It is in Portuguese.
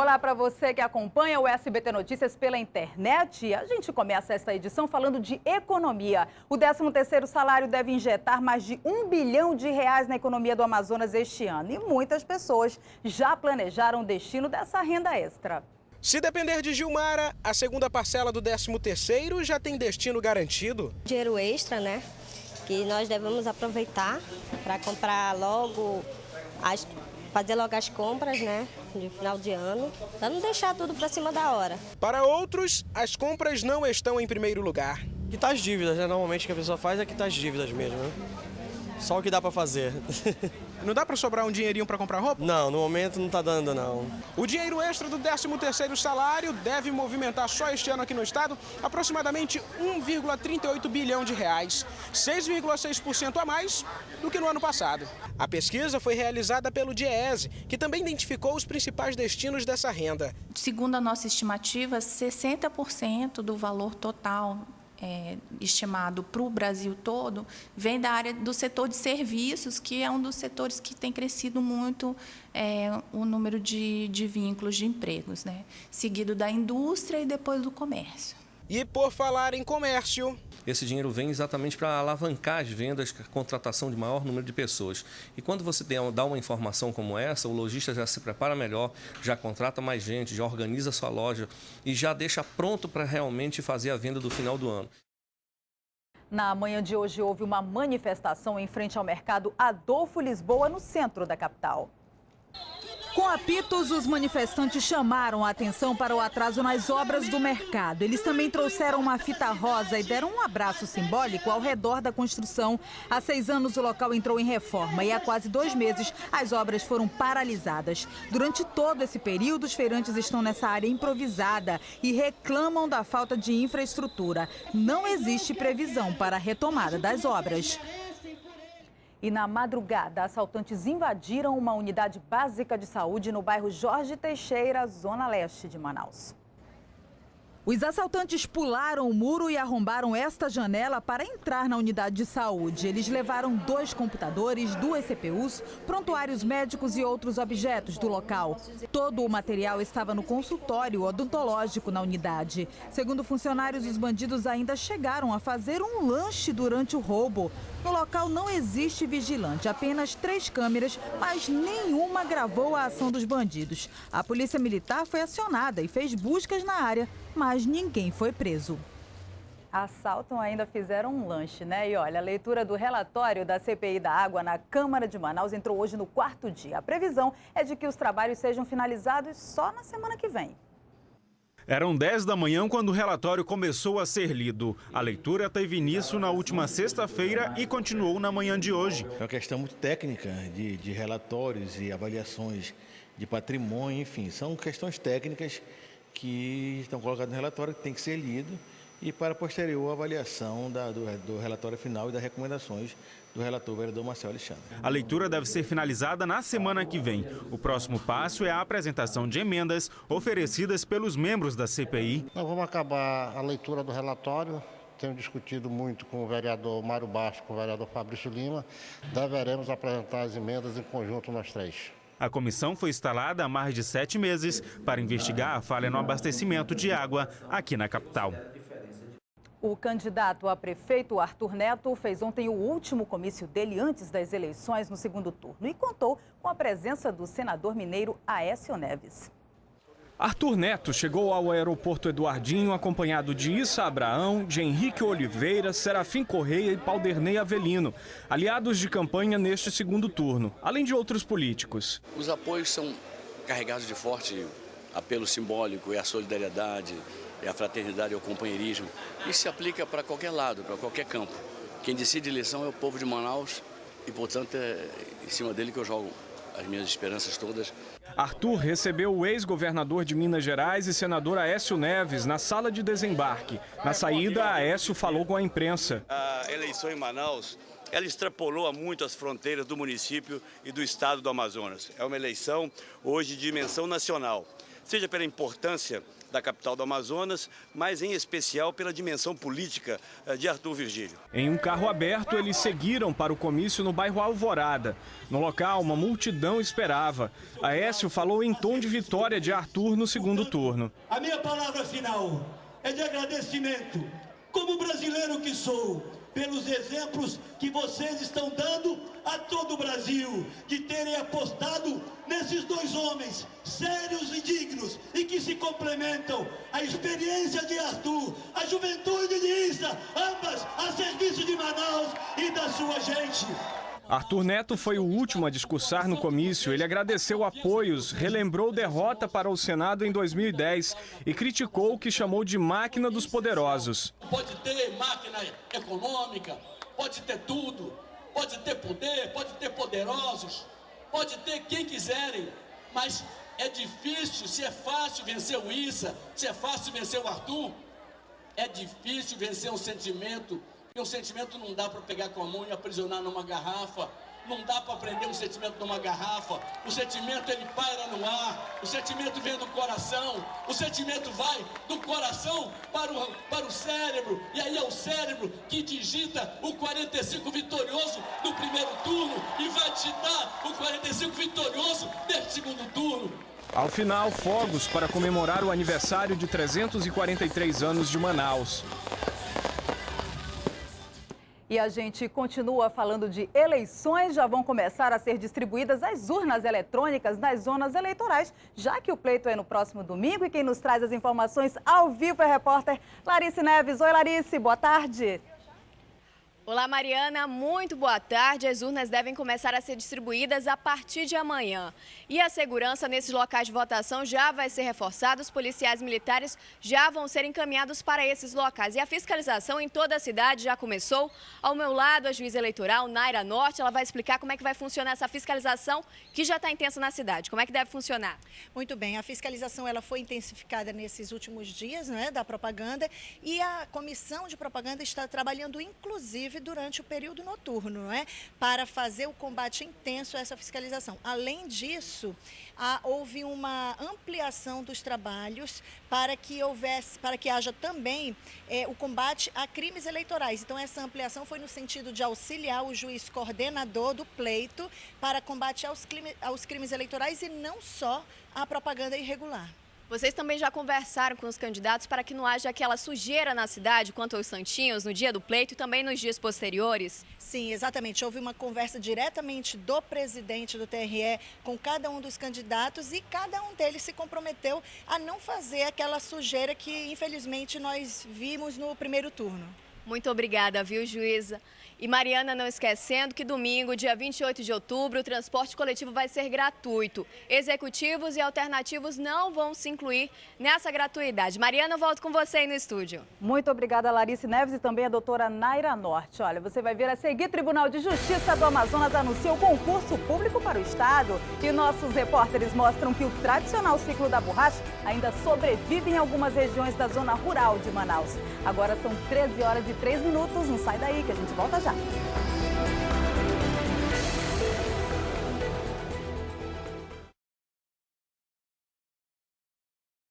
Olá para você que acompanha o SBT Notícias pela internet. A gente começa esta edição falando de economia. O 13º salário deve injetar mais de R$1 bilhão na economia do Amazonas este ano. E muitas pessoas já planejaram o destino dessa renda extra. Se depender de Gilmara, a segunda parcela do 13º já tem destino garantido. Dinheiro extra, né? Que nós devemos aproveitar para comprar logo fazer logo as compras, né, de final de ano, para não deixar tudo para cima da hora. Para outros, as compras não estão em primeiro lugar. Quitar as dívidas, né? Normalmente o que a pessoa faz é quitar as dívidas mesmo, né? Só o que dá para fazer. Não dá para sobrar um dinheirinho para comprar roupa? Não, no momento não tá dando, não. O dinheiro extra do 13º salário deve movimentar só este ano aqui no estado aproximadamente R$1,38 bilhão, 6,6% a mais do que no ano passado. A pesquisa foi realizada pelo DIEESE, que também identificou os principais destinos dessa renda. Segundo a nossa estimativa, 60% do valor total estimado para o Brasil todo vem da área do setor de serviços, que é um dos setores que tem crescido muito o número de vínculos de empregos, né? Seguido da indústria e depois do comércio. E por falar em comércio... Esse dinheiro vem exatamente para alavancar as vendas, a contratação de maior número de pessoas. E quando você dá uma informação como essa, o lojista já se prepara melhor, já contrata mais gente, já organiza a sua loja e já deixa pronto para realmente fazer a venda do final do ano. Na manhã de hoje houve uma manifestação em frente ao mercado Adolfo Lisboa, no centro da capital. Com apitos, os manifestantes chamaram a atenção para o atraso nas obras do mercado. Eles também trouxeram uma fita rosa e deram um abraço simbólico ao redor da construção. Há 6 anos o local entrou em reforma e há quase 2 meses as obras foram paralisadas. Durante todo esse período, os feirantes estão nessa área improvisada e reclamam da falta de infraestrutura. Não existe previsão para a retomada das obras. E na madrugada, assaltantes invadiram uma unidade básica de saúde no bairro Jorge Teixeira, zona leste de Manaus. Os assaltantes pularam o muro e arrombaram esta janela para entrar na unidade de saúde. Eles levaram 2 computadores, 2 CPUs, prontuários médicos e outros objetos do local. Todo o material estava no consultório odontológico na unidade. Segundo funcionários, os bandidos ainda chegaram a fazer um lanche durante o roubo. No local não existe vigilante, apenas 3 câmeras, mas nenhuma gravou a ação dos bandidos. A polícia militar foi acionada e fez buscas na área, mas ninguém foi preso. Assaltam ainda fizeram um lanche, né? E olha, a leitura do relatório da CPI da Água na Câmara de Manaus entrou hoje no 4º dia. A previsão é de que os trabalhos sejam finalizados só na semana que vem. Eram 10 da manhã quando o relatório começou a ser lido. A leitura teve início na última sexta-feira e continuou na manhã de hoje. É uma questão muito técnica de relatórios e avaliações de patrimônio, enfim, são questões técnicas que estão colocadas no relatório, que tem que ser lido e para posterior avaliação do relatório final e das recomendações do relator vereador Marcelo Alexandre. A leitura deve ser finalizada na semana que vem. O próximo passo é a apresentação de emendas oferecidas pelos membros da CPI. Nós vamos acabar a leitura do relatório. Tenho discutido muito com o vereador Mário Bastos, com o vereador Fabrício Lima. Deveremos apresentar as emendas em conjunto nós 3. A comissão foi instalada há mais de 7 meses para investigar a falha no abastecimento de água aqui na capital. O candidato a prefeito Arthur Neto fez ontem o último comício dele antes das eleições no 2º turno e contou com a presença do senador mineiro Aécio Neves. Arthur Neto chegou ao aeroporto Eduardinho acompanhado de Issa Abraão, de Henrique Oliveira, Serafim Correia e Pauderney Avelino, aliados de campanha neste 2º turno, além de outros políticos. Os apoios são carregados de forte apelo simbólico, é a solidariedade, é a fraternidade, é o companheirismo. Isso se aplica para qualquer lado, para qualquer campo. Quem decide a eleição é o povo de Manaus e, portanto, é em cima dele que eu jogo as minhas esperanças todas. Arthur recebeu o ex-governador de Minas Gerais e senador Aécio Neves na sala de desembarque. Na saída, Aécio falou com a imprensa. A eleição em Manaus, ela extrapolou muito as fronteiras do município e do estado do Amazonas. É uma eleição hoje de dimensão nacional. seja pela importância da capital do Amazonas, mas em especial pela dimensão política de Arthur Virgílio. Em um carro aberto, eles seguiram para o comício no bairro Alvorada. No local, uma multidão esperava. Aécio falou em tom de vitória de Arthur no segundo turno. A minha palavra final é de agradecimento, como brasileiro que sou, pelos exemplos que vocês estão dando a todo o Brasil, de terem apostado nesses dois homens sérios e dignos e que se complementam. A experiência de Arthur, a juventude de Issa, ambas a serviço de Manaus e da sua gente. Arthur Neto foi o último a discursar no comício. Ele agradeceu apoios, relembrou derrota para o Senado em 2010 e criticou o que chamou de máquina dos poderosos. Pode ter máquina econômica, pode ter tudo, pode ter poder, pode ter poderosos, pode ter quem quiserem, mas é difícil, se é fácil vencer o Issa, se é fácil vencer o Arthur, é difícil vencer um sentimento. E o sentimento não dá para pegar com a mão e aprisionar numa garrafa. Não dá para prender um sentimento numa garrafa. O sentimento, ele paira no ar. O sentimento vem do coração. O sentimento vai do coração para o cérebro. E aí é o cérebro que digita o 45 vitorioso do primeiro turno e vai digitar o 45 vitorioso deste segundo turno. Ao final, fogos para comemorar o aniversário de 343 anos de Manaus. E a gente continua falando de eleições. Já vão começar a ser distribuídas as urnas eletrônicas nas zonas eleitorais, já que o pleito é no próximo domingo. E quem nos traz as informações ao vivo é a repórter Larice Neves. Oi, Larice, boa tarde. Olá, Mariana, muito boa tarde. As urnas devem começar a ser distribuídas a partir de amanhã. E a segurança nesses locais de votação já vai ser reforçada. Os policiais militares já vão ser encaminhados para esses locais. E a fiscalização em toda a cidade já começou. Ao meu lado, a juíza eleitoral, Naira Norte, ela vai explicar como é que vai funcionar essa fiscalização que já está intensa na cidade. Como é que deve funcionar? Muito bem, a fiscalização ela foi intensificada nesses últimos dias, não é, da propaganda. E a comissão de propaganda está trabalhando, inclusive, durante o período noturno, não é? Para fazer o combate intenso a essa fiscalização. Além disso, houve uma ampliação dos trabalhos para que haja também o combate a crimes eleitorais. Então, essa ampliação foi no sentido de auxiliar o juiz coordenador do pleito para combate aos crimes eleitorais e não só a propaganda irregular. Vocês também já conversaram com os candidatos para que não haja aquela sujeira na cidade quanto aos santinhos no dia do pleito e também nos dias posteriores? Sim, exatamente. Houve uma conversa diretamente do presidente do TRE com cada um dos candidatos e cada um deles se comprometeu a não fazer aquela sujeira que, infelizmente, nós vimos no primeiro turno. Muito obrigada, viu, juíza? E Mariana, não esquecendo que domingo, dia 28 de outubro, o transporte coletivo vai ser gratuito. Executivos e alternativos não vão se incluir nessa gratuidade. Mariana, eu volto com você aí no estúdio. Muito obrigada, Larice Neves, e também a doutora Naira Norte. Olha, você vai ver a seguir, o Tribunal de Justiça do Amazonas anuncia o concurso público para o Estado. E nossos repórteres mostram que o tradicional ciclo da borracha ainda sobrevive em algumas regiões da zona rural de Manaus. Agora são 13h03. Não sai daí que a gente volta já.